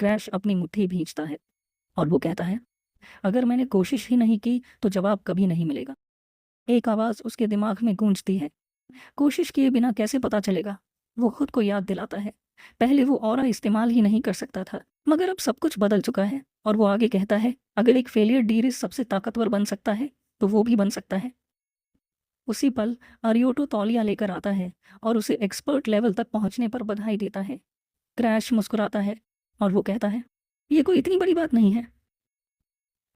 Crash अपनी मुट्ठी भींचता है और वो कहता है, अगर मैंने कोशिश ही नहीं की तो जवाब कभी नहीं मिलेगा। एक आवाज़ उसके दिमाग में गूंजती है, कोशिश किए बिना कैसे पता चलेगा? वो खुद को याद दिलाता है, पहले वो ऑरा इस्तेमाल ही नहीं कर सकता था, मगर अब सब कुछ बदल चुका है। और वो आगे कहता है, अगर एक फेलियर डीरिस सबसे ताकतवर बन सकता है तो वो भी बन सकता है। उसी पल अरियोटो तौलिया लेकर आता है और उसे एक्सपर्ट लेवल तक पहुंचने पर बधाई देता है। क्रैश मुस्कुराता है और वो कहता है, ये कोई इतनी बड़ी बात नहीं है।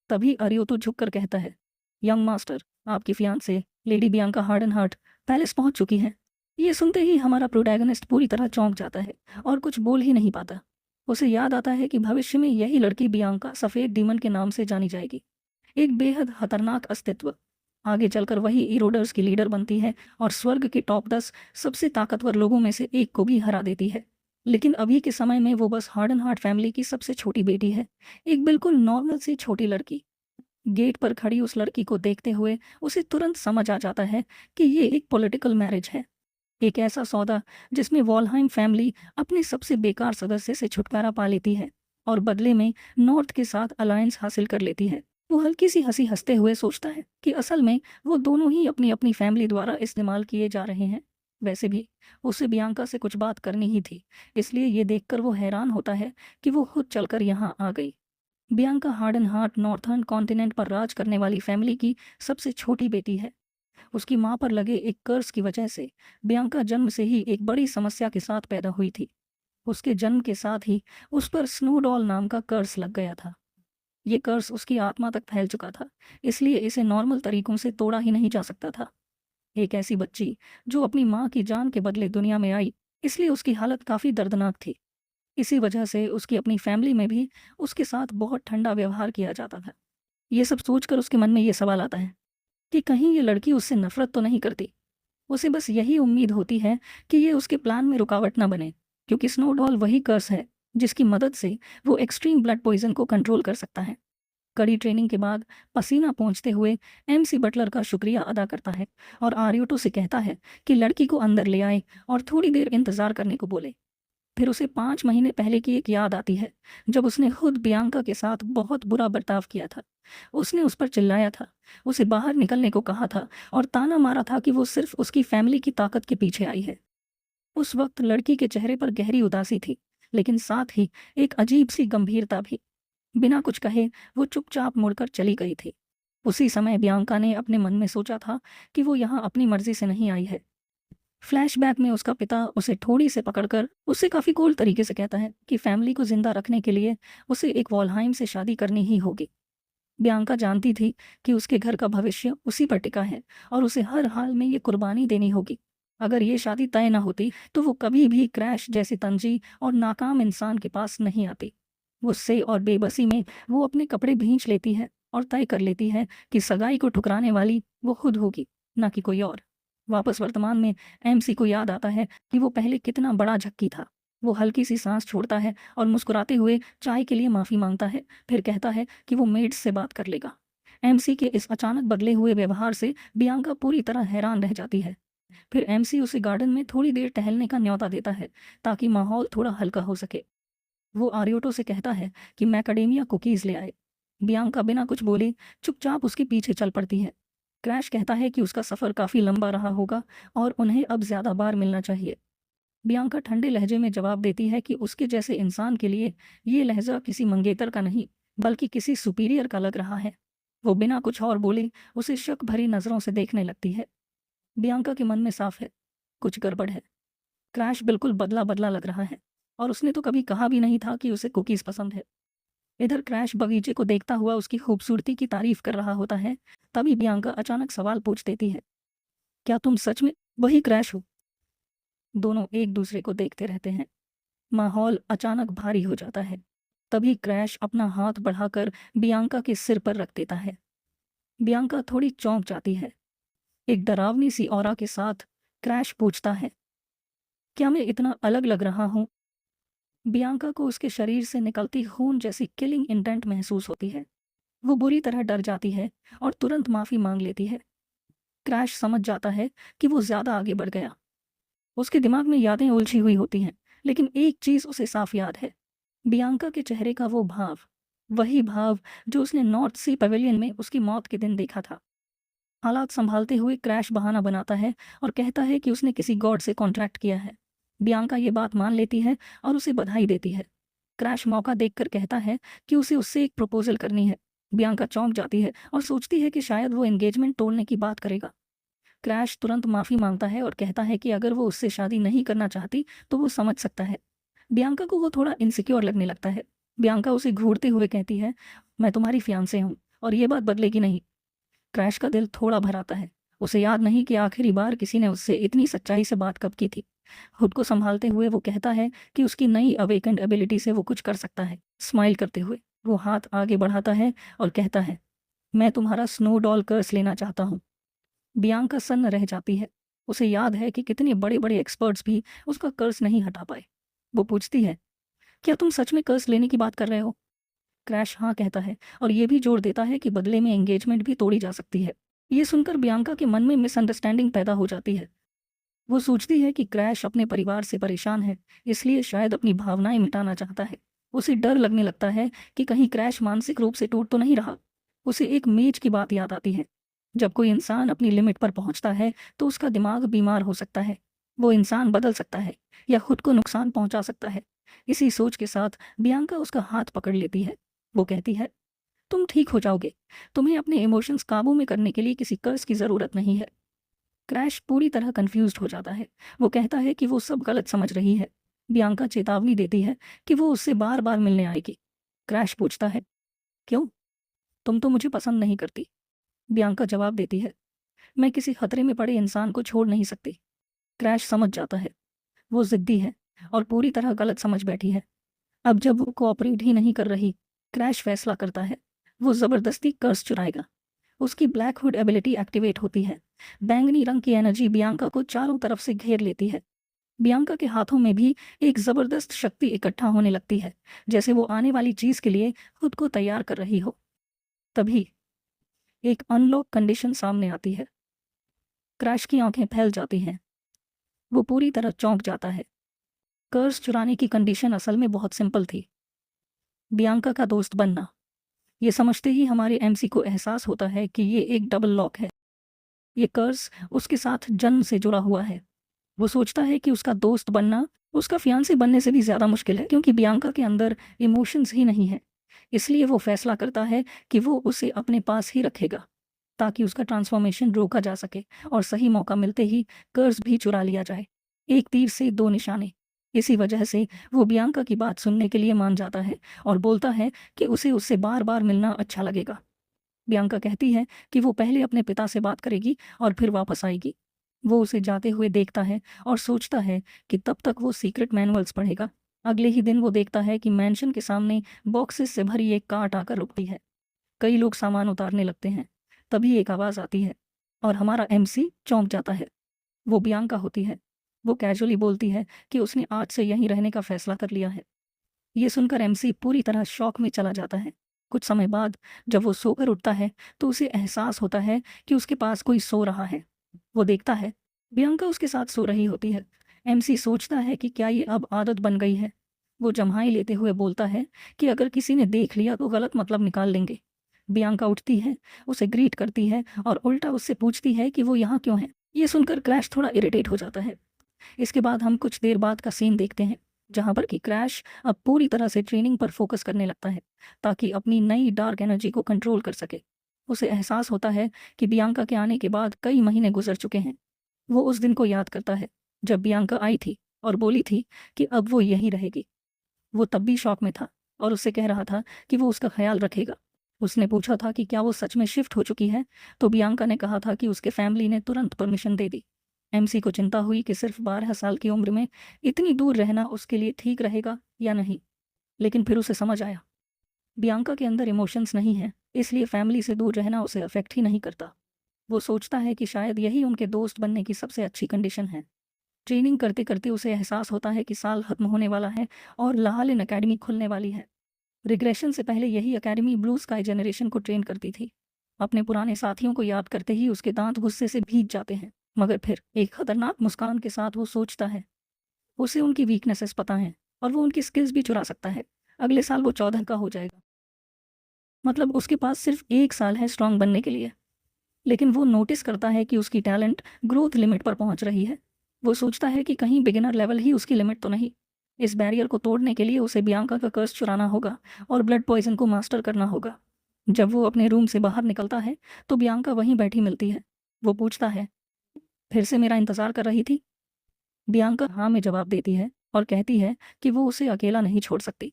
तभी अरियोतो झुककर कहता है, यंग मास्टर, आपकी फियांसे लेडी बियांका हार्डनहार्ट पैलेस पहुंच चुकी है। ये सुनते ही हमारा प्रोटैगनिस्ट पूरी तरह चौंक जाता है और कुछ बोल ही नहीं पाता। उसे याद आता है कि भविष्य में यही लड़की बियांका सफ़ेद डीमन के नाम से जानी जाएगी, एक बेहद खतरनाक अस्तित्व। आगे चलकर वही इरोडर्स की लीडर बनती है और स्वर्ग के टॉप 10 सबसे ताकतवर लोगों में से एक को भी हरा देती है। लेकिन अभी के समय में वो बस हार्डनहार्ट फैमिली की सबसे छोटी बेटी है, एक बिल्कुल नॉर्मल सी छोटी लड़की। गेट पर खड़ी उस लड़की को देखते हुए उसे तुरंत समझ आ जाता है कि ये एक पॉलिटिकल मैरिज है, एक ऐसा सौदा जिसमें वॉलहाइम फैमिली अपने सबसे बेकार सदस्य से छुटकारा पा लेती है और बदले में नॉर्थ के साथ अलायंस हासिल कर लेती है। वो हल्की सी हंसी हंसते हुए सोचता है कि असल में वो दोनों ही अपनी अपनी फैमिली द्वारा इस्तेमाल किए जा रहे हैं। वैसे भी उसे बियांका से कुछ बात करनी ही थी, इसलिए ये देखकर वो हैरान होता है कि वो खुद चलकर यहाँ आ गई। बियांका हार्डनहार्ट नॉर्थर्न कॉन्टिनेंट पर राज करने वाली फैमिली की सबसे छोटी बेटी है। उसकी मां पर लगे एक कर्ज की वजह से बियांका जन्म से ही एक बड़ी समस्या के साथ पैदा हुई थी। उसके जन्म के साथ ही उस पर स्नोडॉल नाम का कर्ज लग गया था। ये कर्ज उसकी आत्मा तक फैल चुका था, इसलिए इसे नॉर्मल तरीकों से तोड़ा ही नहीं जा सकता था। एक ऐसी बच्ची जो अपनी माँ की जान के बदले दुनिया में आई, इसलिए उसकी हालत काफ़ी दर्दनाक थी। इसी वजह से उसकी अपनी फैमिली में भी उसके साथ बहुत ठंडा व्यवहार किया जाता था। ये सब सोचकर उसके मन में ये सवाल आता है कि कहीं ये लड़की उससे नफरत तो नहीं करती। उसे बस यही उम्मीद होती है कि ये उसके प्लान में रुकावट ना बने, क्योंकि स्नोडॉल वही कर्स है जिसकी मदद से वो एक्सट्रीम ब्लड पॉइजन को कंट्रोल कर सकता है। कड़ी ट्रेनिंग के बाद पसीना पहुंचते हुए एमसी बटलर का शुक्रिया अदा करता है और आर्योटो से कहता है कि लड़की को अंदर ले आए और थोड़ी देर इंतजार करने को बोले। फिर उसे 5 महीने पहले की एक याद आती है, जब उसने खुद बियांका के साथ बहुत बुरा बर्ताव किया था। उसने उस पर चिल्लाया था, उसे बाहर निकलने को कहा था और ताना मारा था कि वो सिर्फ उसकी फैमिली की ताकत के पीछे आई है। उस वक्त लड़की के चेहरे पर गहरी उदासी थी, लेकिन साथ ही एक अजीब सी गंभीरता भी। बिना कुछ कहे वो चुपचाप मुड़कर चली गई थी। उसी समय बियांका ने अपने मन में सोचा था कि वो यहाँ अपनी मर्जी से नहीं आई है। फ्लैशबैक में उसका पिता उसे थोड़ी से पकड़कर उससे काफ़ी कूल तरीके से कहता है कि फैमिली को जिंदा रखने के लिए उसे एक वॉलहाइम से शादी करनी ही होगी। बियांका जानती थी कि उसके घर का भविष्य उसी पर टिका है और उसे हर हाल में ये कुर्बानी देनी होगी। अगर ये शादी तय न होती तो वो कभी भी क्रैश जैसे तंजी और नाकाम इंसान के पास नहीं आती। गुस्से और बेबसी में वो अपने कपड़े भींच लेती है और तय कर लेती है कि सगाई को ठुकराने वाली वो खुद होगी, ना कि कोई और। वापस वर्तमान में एमसी को याद आता है कि वो पहले कितना बड़ा झक्की था। वो हल्की सी सांस छोड़ता है और मुस्कुराते हुए चाय के लिए माफ़ी मांगता है, फिर कहता है कि वो मेड्स से बात कर लेगा। एमसी के इस अचानक बदले हुए व्यवहार से बियांका पूरी तरह हैरान रह जाती है। फिर एमसी उसे गार्डन में थोड़ी देर टहलने का न्योता देता है ताकि माहौल थोड़ा हल्का हो सके। वो आर्योटो से कहता है कि मैकेडेमिया कुकीज़ ले आए। बियांका बिना कुछ बोले चुपचाप उसके पीछे चल पड़ती है। क्रैश कहता है कि उसका सफ़र काफ़ी लंबा रहा होगा और उन्हें अब ज़्यादा बार मिलना चाहिए। बियांका ठंडे लहजे में जवाब देती है कि उसके जैसे इंसान के लिए ये लहजा किसी मंगेतर का नहीं, बल्कि किसी सुपीरियर का लग रहा है। वो बिना कुछ और बोले उसे शक भरी नज़रों से देखने लगती है। बियांका के मन में साफ है, कुछ गड़बड़ है। क्रैश बिल्कुल बदला बदला लग रहा है और उसने तो कभी कहा भी नहीं था कि उसे कुकीज़ पसंद है। इधर क्रैश बगीचे को देखता हुआ उसकी खूबसूरती की तारीफ कर रहा होता है। तभी बियांका अचानक सवाल पूछ देती है, क्या तुम सच में वही क्रैश हो? दोनों एक दूसरे को देखते रहते हैं। माहौल अचानक भारी हो जाता है। तभी क्रैश अपना हाथ बढ़ाकर बियांका के सिर पर रख देता है। बियांका थोड़ी चौंक जाती है। एक डरावनी सी ऑरा के साथ क्रैश पूछता है, क्या मैं इतना अलग लग रहा हूँ? बियांका को उसके शरीर से निकलती खून जैसी किलिंग इंटेंट महसूस होती है। वो बुरी तरह डर जाती है और तुरंत माफ़ी मांग लेती है। क्रैश समझ जाता है कि वो ज़्यादा आगे बढ़ गया। उसके दिमाग में यादें उलझी हुई होती हैं, लेकिन एक चीज़ उसे साफ याद है, बियांका के चेहरे का वो भाव, वही भाव जो उसने नॉर्थ सी पवेलियन में उसकी मौत के दिन देखा था। हालात संभालते हुए क्रैश बहाना बनाता है और कहता है कि उसने किसी गॉड से कॉन्ट्रैक्ट किया है। बियांका ये बात मान लेती है और उसे बधाई देती है। क्रैश मौका देखकर कहता है कि उसे उससे एक प्रपोजल करनी है। बियांका चौंक जाती है और सोचती है कि शायद वो एंगेजमेंट तोड़ने की बात करेगा। क्रैश तुरंत माफ़ी मांगता है और कहता है कि अगर वो उससे शादी नहीं करना चाहती तो वो समझ सकता है। बियांका को वो थोड़ा इनसिक्योर लगने लगता है। बियांका उसे घूरते हुए कहती है, मैं तुम्हारी फियांसे हूँ और ये बात बदलेगी नहीं। क्रैश का दिल थोड़ा भर आता है। उसे याद नहीं कि आखिरी बार किसी ने उससे इतनी सच्चाई से बात कब की थी। खुद को संभालते हुए वो कहता है कि उसकी नई अवेकेंड एबिलिटी से वो कुछ कर सकता है। स्माइल करते हुए वो हाथ आगे बढ़ाता है और कहता है, मैं तुम्हारा स्नो डॉल कर्स लेना चाहता हूँ। बियांका सन्न रह जाती है। उसे याद है कि कितने बड़े बड़े एक्सपर्ट्स भी उसका कर्स नहीं हटा पाए। वो पूछती है, क्या तुम सच में कर्स लेने की बात कर रहे हो? क्रैश हाँ कहता है और ये भी जोड़ देता है कि बदले में एंगेजमेंट भी तोड़ी जा सकती है। ये सुनकर बियांका के मन में मिसअंडरस्टैंडिंग पैदा हो जाती है। वो सोचती है कि क्रैश अपने परिवार से परेशान है, इसलिए शायद अपनी भावनाएं मिटाना चाहता है। उसे डर लगने लगता है कि कहीं क्रैश मानसिक रूप से टूट तो नहीं रहा। उसे एक मेज की बात याद आती है। जब कोई इंसान अपनी लिमिट पर पहुंचता है तो उसका दिमाग बीमार हो सकता है। वो इंसान बदल सकता है या खुद को नुकसान पहुंचा सकता है। इसी सोच के साथ बियांका उसका हाथ पकड़ लेती है। वो कहती है, तुम ठीक हो जाओगे। तुम्हें अपने इमोशंस काबू में करने के लिए किसी कर्ज की ज़रूरत नहीं है। क्रैश पूरी तरह कंफ्यूज्ड हो जाता है। वो कहता है कि वो सब गलत समझ रही है। बियांका चेतावनी देती है कि वो उससे बार बार मिलने आएगी। क्रैश पूछता है, क्यों? तुम तो मुझे पसंद नहीं करती। बियांका जवाब देती है, मैं किसी खतरे में पड़े इंसान को छोड़ नहीं सकती। क्रैश समझ जाता है वो जिद्दी है और पूरी तरह गलत समझ बैठी है। अब जब वो कोऑपरेट ही नहीं कर रही, क्रैश फैसला करता है वो ज़बरदस्ती कर्स चुराएगा। उसकी ब्लैक हुड एबिलिटी एक्टिवेट होती है। बैंगनी रंग की एनर्जी बियांका को चारों तरफ से घेर लेती है। बियांका के हाथों में भी एक ज़बरदस्त शक्ति इकट्ठा होने लगती है, जैसे वो आने वाली चीज़ के लिए खुद को तैयार कर रही हो। तभी एक अनलॉक कंडीशन सामने आती है। क्रैश की आंखें फैल जाती हैं। वो पूरी तरह चौंक जाता है। कर्ज चुराने की कंडीशन असल में बहुत सिंपल थी, बियांका का दोस्त बनना। ये समझते ही हमारे एमसी को एहसास होता है कि ये एक डबल लॉक है। ये कर्ज उसके साथ जन्म से जुड़ा हुआ है। वो सोचता है कि उसका दोस्त बनना उसका फियांसे बनने से भी ज़्यादा मुश्किल है, क्योंकि बियांका के अंदर इमोशंस ही नहीं है। इसलिए वो फैसला करता है कि वो उसे अपने पास ही रखेगा ताकि उसका ट्रांसफॉर्मेशन रोका जा सके और सही मौका मिलते ही कर्ज भी चुरा लिया जाए। एक तीर से दो निशाने। इसी वजह से वो बियांका की बात सुनने के लिए मान जाता है और बोलता है कि उसे उससे बार बार मिलना अच्छा लगेगा। बियांका कहती है कि वो पहले अपने पिता से बात करेगी और फिर वापस आएगी। वो उसे जाते हुए देखता है और सोचता है कि तब तक वो सीक्रेट मैनुअल्स पढ़ेगा। अगले ही दिन वो देखता है कि मैंशन के सामने बॉक्सेस से भरी एक कार्ट आकर रुकती है। कई लोग सामान उतारने लगते हैं। तभी एक आवाज़ आती है और हमारा एमसी चौंक जाता है। वो बियांका होती है। वो कैजुअली बोलती है कि उसने आज से यहीं रहने का फैसला कर लिया है। ये सुनकर एमसी पूरी तरह शॉक में चला जाता है। कुछ समय बाद जब वो सोकर उठता है तो उसे एहसास होता है कि उसके पास कोई सो रहा है। वो देखता है बियांका उसके साथ सो रही होती है। एमसी सोचता है कि क्या ये अब आदत बन गई है। वो जम्हाई लेते हुए बोलता है कि अगर किसी ने देख लिया तो गलत मतलब निकाल लेंगे। बियांका उठती है, उसे ग्रीट करती है और उल्टा उससे पूछती है कि वो यहाँ क्यों है। ये सुनकर क्रैश थोड़ा इरिटेट हो जाता है। इसके बाद हम कुछ देर बाद का सीन देखते हैं जहाँ पर कि क्रैश अब पूरी तरह से ट्रेनिंग पर फोकस करने लगता है ताकि अपनी नई डार्क एनर्जी को कंट्रोल कर सके। उसे एहसास होता है कि बियांका के आने के बाद कई महीने गुजर चुके हैं। वो उस दिन को याद करता है जब बियांका आई थी और बोली थी कि अब वो यहीं रहेगी। वो तब भी शॉक में था और उससे कह रहा था कि वो उसका ख्याल रखेगा। उसने पूछा था कि क्या वो सच में शिफ्ट हो चुकी है, तो बियांका ने कहा था कि उसके फैमिली ने तुरंत परमिशन दे दी। एमसी को चिंता हुई कि सिर्फ 12 साल की उम्र में इतनी दूर रहना उसके लिए ठीक रहेगा या नहीं, लेकिन फिर उसे समझ आया बियांका के अंदर इमोशंस नहीं है, इसलिए फैमिली से दूर रहना उसे अफेक्ट ही नहीं करता। वो सोचता है कि शायद यही उनके दोस्त बनने की सबसे अच्छी कंडीशन है। ट्रेनिंग करते करते उसे एहसास होता है कि साल खत्म होने वाला है और लाहलिन अकेडमी खुलने वाली है। रिग्रेशन से पहले यही अकेडमी ब्लू स्काई जनरेशन को ट्रेन करती थी। अपने पुराने साथियों को याद करते ही उसके दांत गुस्से से भीग जाते हैं, मगर फिर एक खतरनाक मुस्कान के साथ वो सोचता है उसे उनकी वीकनेसेस पता हैं और वो उनकी स्किल्स भी चुरा सकता है। अगले साल वो 14 का हो जाएगा। मतलब उसके पास सिर्फ 1 साल है स्ट्रांग बनने के लिए। लेकिन वो नोटिस करता है कि उसकी टैलेंट ग्रोथ लिमिट पर पहुंच रही है। वो सोचता है कि कहीं बिगिनर लेवल ही उसकी लिमिट तो नहीं। इस बैरियर को तोड़ने के लिए उसे बियांका का कर्स चुराना होगा और ब्लड पॉइजन को मास्टर करना होगा। जब वो अपने रूम से बाहर निकलता है तो बियांका वहीं बैठी मिलती है। वो पूछता है, फिर से मेरा इंतज़ार कर रही थी? बियांका हाँ में जवाब देती है और कहती है कि वो उसे अकेला नहीं छोड़ सकती।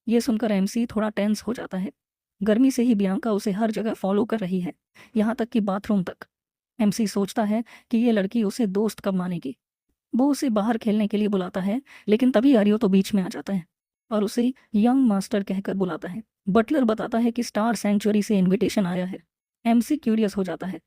ये सुनकर एमसी थोड़ा टेंस हो जाता है। गर्मी से ही बियांका उसे हर जगह फॉलो कर रही है, यहाँ तक कि बाथरूम तक। एमसी सोचता है कि ये लड़की उसे दोस्त कब मानेगी। वो उसे बाहर खेलने के लिए बुलाता है, लेकिन तभी आर्यो तो बीच में आ जाता है और उसे यंग मास्टर कहकर बुलाता है। बटलर बताता है कि स्टार सेंचुरी से इनविटेशन आया है। एमसी क्यूरियस हो जाता है।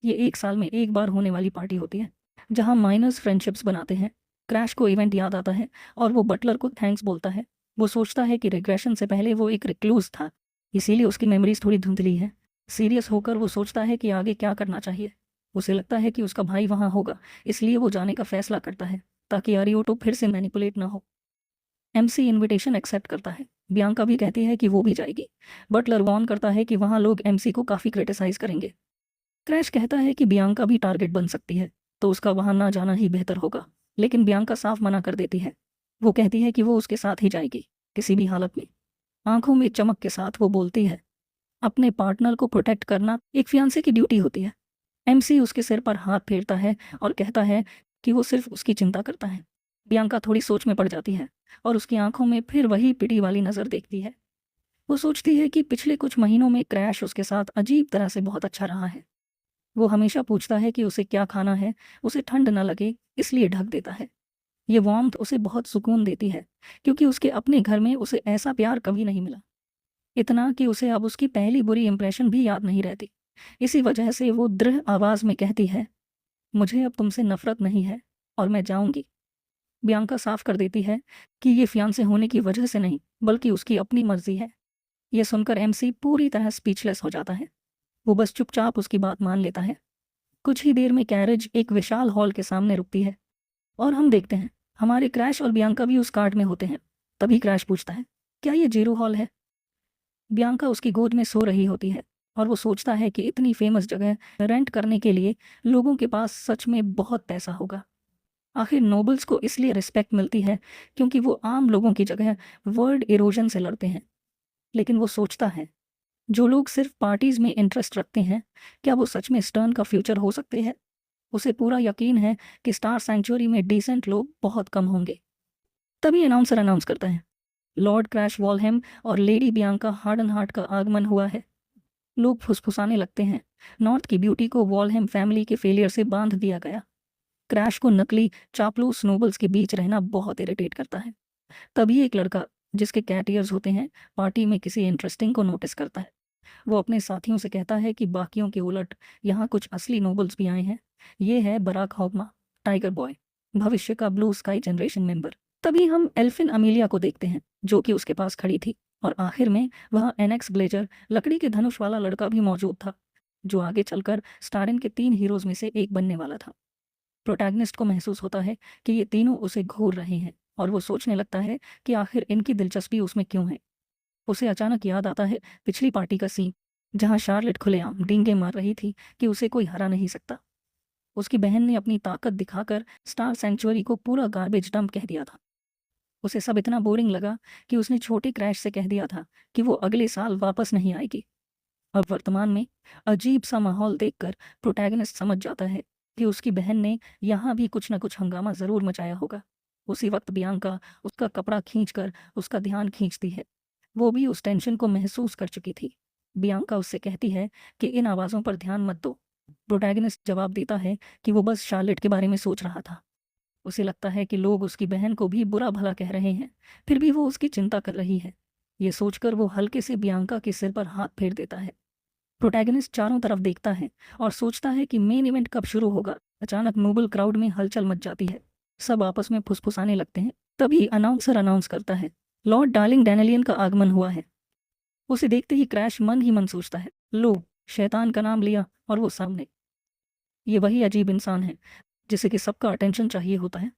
ये 1 साल में एक बार होने वाली पार्टी होती है जहाँ माइनर्स फ्रेंडशिप्स बनाते हैं। क्रैश को इवेंट याद आता है और वो बटलर को थैंक्स बोलता है। वो सोचता है कि रिग्रेशन से पहले वो एक रिक्लूज था, इसीलिए उसकी मेमोरीज थोड़ी धुंधली है। सीरियस होकर वो सोचता है कि आगे क्या करना चाहिए। उसे लगता है कि उसका भाई वहाँ होगा, इसलिए वो जाने का फैसला करता है ताकि आरियोटो फिर से मैनिपुलेट ना हो। एमसी इनविटेशन एक्सेप्ट करता है। बियांका भी कहती है कि वो भी जाएगी। बटलर वॉर्न करता है कि वहाँ लोग एमसी को काफ़ी क्रिटिसाइज करेंगे। क्रैश कहता है कि बियांका भी टारगेट बन सकती है, तो उसका वहाँ ना जाना ही बेहतर होगा। लेकिन बियांका साफ मना कर देती है। वो कहती है कि वो उसके साथ ही जाएगी, किसी भी हालत में। आंखों में चमक के साथ वो बोलती है, अपने पार्टनर को प्रोटेक्ट करना एक फियांसे की ड्यूटी होती है। एमसी उसके सिर पर हाथ फेरता है और कहता है कि वो सिर्फ उसकी चिंता करता है। बियांका थोड़ी सोच में पड़ जाती है और उसकी आंखों में फिर वही पिटी वाली नज़र देखती है। वो सोचती है कि पिछले कुछ महीनों में क्रैश उसके साथ अजीब तरह से बहुत अच्छा रहा है। वो हमेशा पूछता है कि उसे क्या खाना है, उसे ठंड न लगे इसलिए ढक देता है। ये वार्मथ उसे बहुत सुकून देती है, क्योंकि उसके अपने घर में उसे ऐसा प्यार कभी नहीं मिला। इतना कि उसे अब उसकी पहली बुरी इंप्रेशन भी याद नहीं रहती। इसी वजह से वो दृढ़ आवाज़ में कहती है, मुझे अब तुमसे नफरत नहीं है और मैं जाऊंगी। बियांका साफ कर देती है कि ये फियांसे होने की वजह से नहीं, बल्कि उसकी अपनी मर्जी है। ये सुनकर एमसी पूरी तरह स्पीचलेस हो जाता है। वो बस चुपचाप उसकी बात मान लेता है। कुछ ही देर में कैरेज एक विशाल हॉल के सामने रुकती है और हम देखते हैं हमारे क्रैश और बियांका भी उस कार्ट में होते हैं। तभी क्रैश पूछता है, क्या ये जीरो हॉल है? बियांका उसकी गोद में सो रही होती है और वो सोचता है कि इतनी फेमस जगह रेंट करने के लिए लोगों के पास सच में बहुत पैसा होगा। आखिर नोबल्स को इसलिए रिस्पेक्ट मिलती है क्योंकि वो आम लोगों की जगह वर्ल्ड इरोजन से लड़ते हैं। लेकिन वो सोचता है, जो लोग सिर्फ पार्टीज में इंटरेस्ट रखते हैं, क्या वो सच में स्टर्न का फ्यूचर हो सकते हैं? उसे पूरा यकीन है कि स्टार सैंक्चुरी में डिसेंट लोग बहुत कम होंगे। तभी अनाउंसर अनाउंस करता है, लॉर्ड क्रैश वॉलहेम और लेडी बियांका हार्डन हार्ट का आगमन हुआ है। लोग फुसफुसाने लगते हैं, नॉर्थ की ब्यूटी को वॉलहेम फैमिली के फेलियर से बांध दिया गया। क्रैश को नकली चापलूस नोबल्स के बीच रहना बहुत इरिटेट करता है। तभी एक लड़का, जिसके कैट ईयर्स होते हैं, पार्टी में किसी इंटरेस्टिंग को नोटिस करता है। वो अपने साथियों से कहता है कि बाकियों के उलट यहाँ कुछ असली नोबल्स भी आए हैं। ये है बराक हॉगमा, टाइगर बॉय, भविष्य का ब्लू स्काई जनरेशन मेंबर। तभी हम एल्फिन अमीलिया को देखते हैं, जो कि उसके पास खड़ी थी। और आखिर में वह एनेक्स ब्लेजर, लकड़ी के धनुष वाला लड़का भी मौजूद था, जो आगे चलकर स्टारिन के 3 हीरोज में से एक बनने वाला था। प्रोटैगनिस्ट को महसूस होता है कि ये तीनों उसे घूर रहे हैं और वो सोचने लगता है कि आखिर इनकी दिलचस्पी उसमें क्यों है। उसे अचानक याद आता है पिछली पार्टी का सीन, जहाँ शार्लेट खुलेआम डींगे मार रही थी कि उसे कोई हरा नहीं सकता। उसकी बहन ने अपनी ताकत दिखाकर स्टार सेंचुरी को पूरा गार्बेज डंप कह दिया था। उसे सब इतना बोरिंग लगा कि उसने छोटे क्रैश से कह दिया था कि वो अगले साल वापस नहीं आएगी। अब वर्तमान में अजीब सा माहौल देखकर प्रोटैगनिस्ट समझ जाता है कि उसकी बहन ने यहाँ भी कुछ न कुछ हंगामा ज़रूर मचाया होगा। उसी वक्त बियांका उसका कपड़ा खींचकर उसका ध्यान खींचती है। वो भी उस टेंशन को महसूस कर चुकी थी। बियांका उससे कहती है कि इन आवाज़ों पर ध्यान मत दो। प्रोटैगनिस्ट जवाब देता है कि वो बस शार्लेट के बारे में सोच रहा था। उसे लगता है कि लोग उसकी बहन को भी बुरा भला कह रहे हैं, फिर भी वो उसकी चिंता कर रही है। ये सोचकर वो हल्के से बियांका के सिर पर हाथ फेर देता है। प्रोटैगनिस्ट चारों तरफ देखता है और सोचता है कि मेन इवेंट कब शुरू होगा। अचानक नोबल क्राउड में हलचल मच जाती है। सब आपस में फुसफुसाने लगते हैं। तभी अनाउंसर अनाउंस करता है, लॉर्ड डार्लिंग डैनिलियन का आगमन हुआ है। उसे देखते ही क्रैश मन ही मन सोचता है, लो, शैतान का नाम लिया और वो सामने। ये वही अजीब इंसान है जिसे कि सबका अटेंशन चाहिए होता है।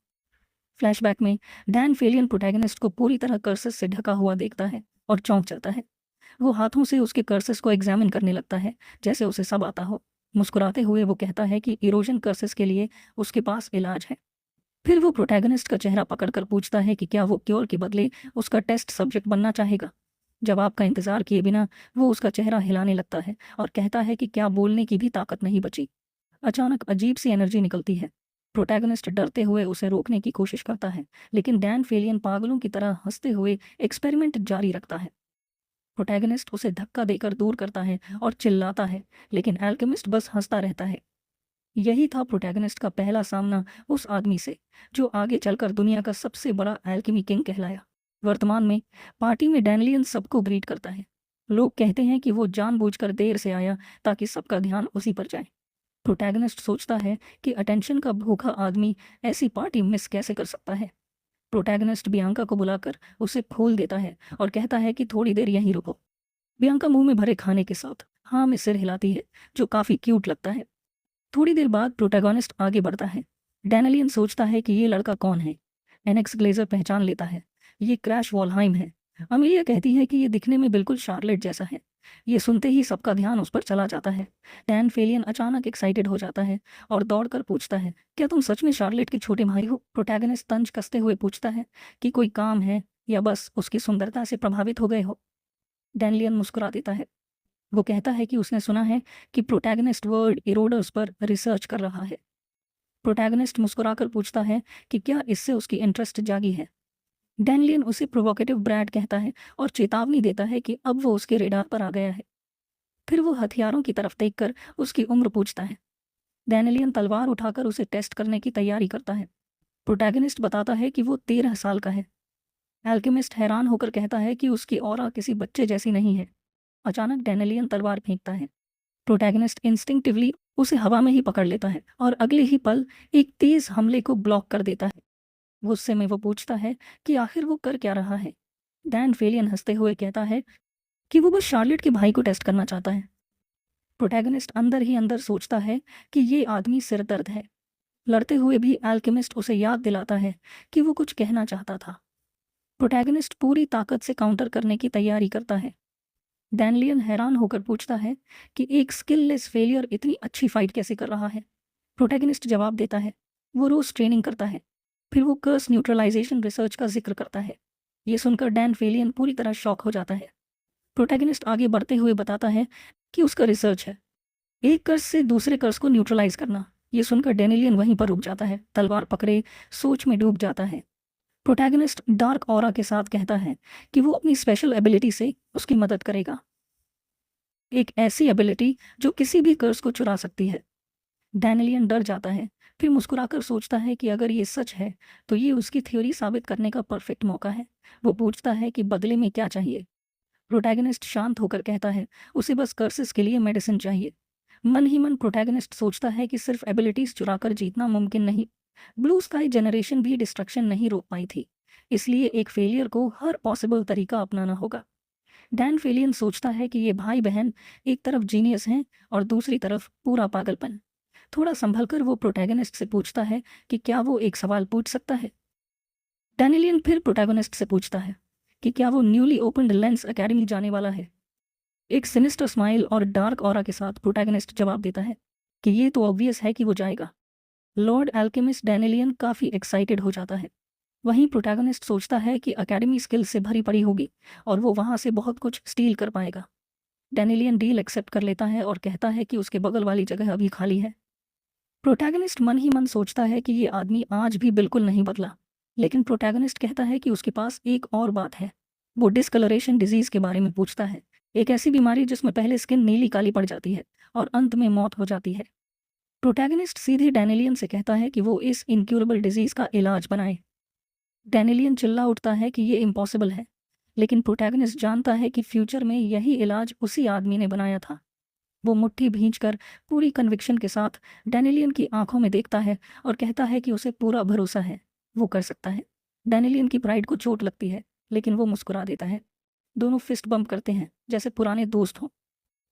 फ्लैशबैक में डैन फेलियन प्रोटैगनिस्ट को पूरी तरह कर्सेस से ढका हुआ देखता है और चौंक जाता है। वो हाथों से उसके कर्सेस को एग्जामिन करने लगता है जैसे उसे सब आता हो। मुस्कुराते हुए वो कहता है कि इरोजन कर्सेस के लिए उसके पास इलाज है। फिर वो प्रोटैगनिस्ट का चेहरा पकड़कर पूछता है कि क्या वो क्योर के बदले उसका टेस्ट सब्जेक्ट बनना चाहेगा। जवाब का इंतजार किए बिना वो उसका चेहरा हिलाने लगता है और कहता है कि क्या बोलने की भी ताकत नहीं बची। अचानक अजीब सी एनर्जी निकलती है। प्रोटैगनिस्ट डरते हुए उसे रोकने की कोशिश करता है, लेकिन डैन फेलियन पागलों की तरह हंसते हुए एक्सपेरिमेंट जारी रखता है। प्रोटैगनिस्ट उसे धक्का देकर दूर करता है और चिल्लाता है, लेकिन एल्केमिस्ट बस हंसता रहता है। यही था प्रोटैगनिस्ट का पहला सामना उस आदमी से जो आगे चलकर दुनिया का सबसे बड़ा एल्केमी किंग कहलाया। वर्तमान में पार्टी में डैनियलियन सबको ग्रीट करता है। लोग कहते हैं कि वो जानबूझकर देर से आया ताकि सबका ध्यान उसी पर जाए। प्रोटैगनिस्ट सोचता है कि अटेंशन का भूखा आदमी ऐसी पार्टी मिस कैसे कर सकता है। प्रोटैगनिस्ट बियांका को बुलाकर उसे खोल देता है और कहता है कि थोड़ी देर यहीं रुको। बियांका मुंह में भरे खाने के साथ हाँ में सिर हिलाती है, जो काफ़ी क्यूट लगता है। थोड़ी देर बाद प्रोटैगनिस्ट आगे बढ़ता है। डैनियलियन सोचता है कि ये लड़का कौन है। एनेक्स ग्लेजर पहचान लेता है, ये क्रैश वॉलहाइम है। अमेलिया कहती है कि ये दिखने में बिल्कुल शार्लेट जैसा है। ये सुनते ही सबका ध्यान उस पर चला जाता है। डैन फेलियन अचानक एक्साइटेड हो जाता है और दौड़कर पूछता है, क्या तुम सच में शार्लेट के छोटे भाई हो? प्रोटैगनिस्ट तंज कसते हुए पूछता है कि कोई काम है या बस उसकी सुंदरता से प्रभावित हो गए हो। डैनियलियन मुस्कुरा देता है। वो कहता है कि उसने सुना है कि प्रोटैगनिस्ट वर्ल्ड इरोडर्स पर रिसर्च कर रहा है। प्रोटैगनिस्ट मुस्कुराकर पूछता है कि क्या इससे उसकी इंटरेस्ट जागी है। डैनियलियन उसे प्रोवोकेटिव ब्रैड कहता है और चेतावनी देता है कि अब वो उसके रेडार पर आ गया है। फिर वो हथियारों की तरफ देखकर उसकी उम्र पूछता है। डैनियलियन तलवार उठाकर उसे टेस्ट करने की तैयारी करता है। प्रोटैगनिस्ट बताता है कि वो 13 साल का है। एल्केमिस्ट हैरान होकर कहता है कि उसकी ऑरा किसी बच्चे जैसी नहीं है। अचानक डैनियलियन तलवार फेंकता है। प्रोटैगनिस्ट इंस्टिंक्टिवली उसे हवा में ही पकड़ लेता है और अगले ही पल एक तेज हमले को ब्लॉक कर देता है। गुस्से में वो पूछता है कि आखिर वो कर क्या रहा है। डैन फेलियन हंसते हुए कहता है कि वो बस शार्लेट के भाई को टेस्ट करना चाहता है। प्रोटैगनिस्ट अंदर ही अंदर सोचता है कि ये आदमी सिरदर्द है। लड़ते हुए भी एल्केमिस्ट उसे याद दिलाता है कि वो कुछ कहना चाहता था। प्रोटैगनिस्ट पूरी ताकत से काउंटर करने की तैयारी करता है। डैनियलियन हैरान होकर पूछता है कि एक स्किललेस फेलियर इतनी अच्छी फाइट कैसे कर रहा है। प्रोटैगनिस्ट जवाब देता है, वो रोज ट्रेनिंग करता है। फिर वो कर्स न्यूट्रलाइजेशन रिसर्च का जिक्र करता है। ये सुनकर डैन फेलियन पूरी तरह शॉक हो जाता है। प्रोटैगनिस्ट आगे बढ़ते हुए बताता है कि उसका रिसर्च है एक कर्स से दूसरे कर्स को न्यूट्रलाइज करना। ये सुनकर डैनियलियन वहीं पर रुक जाता है, तलवार पकड़े सोच में डूब जाता है। प्रोटैगनिस्ट डार्क ऑरा के साथ कहता है कि वो अपनी स्पेशल एबिलिटी से उसकी मदद करेगा, एक ऐसी एबिलिटी जो किसी भी कर्स को चुरा सकती है। डैनियलियन डर जाता है, फिर मुस्कुराकर सोचता है कि अगर ये सच है तो ये उसकी थ्योरी साबित करने का परफेक्ट मौका है। वो पूछता है कि बदले में क्या चाहिए। प्रोटैगनिस्ट शांत होकर कहता है उसे बस कर्सेस के लिए मेडिसिन चाहिए। मन ही मन प्रोटैगनिस्ट सोचता है कि सिर्फ एबिलिटीज चुराकर जीतना मुमकिन नहीं। ब्लू स्काई जनरेशन भी डिस्ट्रक्शन नहीं रोक पाई थी, इसलिए एक फेलियर को हर पॉसिबल तरीका अपनाना होगा। डैन फेलियन सोचता है कि ये भाई बहन एक तरफ जीनियस हैं और दूसरी तरफ पूरा पागलपन। थोड़ा संभलकर वो प्रोटैगनिस्ट से पूछता है कि क्या वो एक सवाल पूछ सकता है। डैनियलियन फिर प्रोटैगनिस्ट से पूछता है कि क्या वो न्यूली ओपन्ड लेंस एकेडमी जाने वाला है। एक सिनिस्टर स्माइल और डार्क ऑरा के साथ प्रोटैगनिस्ट जवाब देता है कि ये तो ऑब्वियस है कि वो जाएगा। लॉर्ड एल्केमिस्ट डैनियलियन काफ़ी एक्साइटेड हो जाता है। वहीं प्रोटैगनिस्ट सोचता है कि एकेडमी स्किल से भरी पड़ी होगी और वो वहाँ से बहुत कुछ स्टील कर पाएगा। डैनियलियन डील एक्सेप्ट कर लेता है और कहता है कि उसके बगल वाली जगह अभी खाली है। प्रोटैगनिस्ट मन ही मन सोचता है कि ये आदमी आज भी बिल्कुल नहीं बदला, लेकिन प्रोटैगनिस्ट कहता है कि उसके पास एक और बात है। वो डिस्कलरेशन डिजीज़ के बारे में पूछता है, एक ऐसी बीमारी जिसमें पहले स्किन नीली काली पड़ जाती है और अंत में मौत हो जाती है। प्रोटैगनिस्ट सीधे डैनियलियन से कहता है कि वो इस इनक्यूरेबल डिजीज़ का इलाज बनाए। डैनियलियन चिल्ला उठता है कि ये इम्पॉसिबल है, लेकिन प्रोटैगनिस्ट जानता है कि फ्यूचर में यही इलाज उसी आदमी ने बनाया था। वो मुट्ठी भींचकर पूरी कन्विक्शन के साथ डैनियलियन की आंखों में देखता है और कहता है कि उसे पूरा भरोसा है, वो कर सकता है। डैनियलियन की प्राइड को चोट लगती है, लेकिन वो मुस्कुरा देता है। दोनों फिस्ट बम्प करते हैं जैसे पुराने दोस्त हों।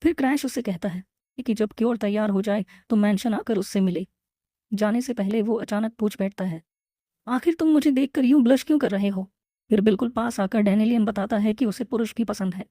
फिर क्रैश उससे कहता है कि जब क्योर तैयार हो जाए तो मैंशन आकर उससे मिले। जाने से पहले वो अचानक पूछ बैठता है, आखिर तुम मुझे देखकर यूं ब्लश क्यों कर रहे हो? फिर बिल्कुल पास आकर डैनिलियन बताता है कि उसे पुरुष भी पसंद है।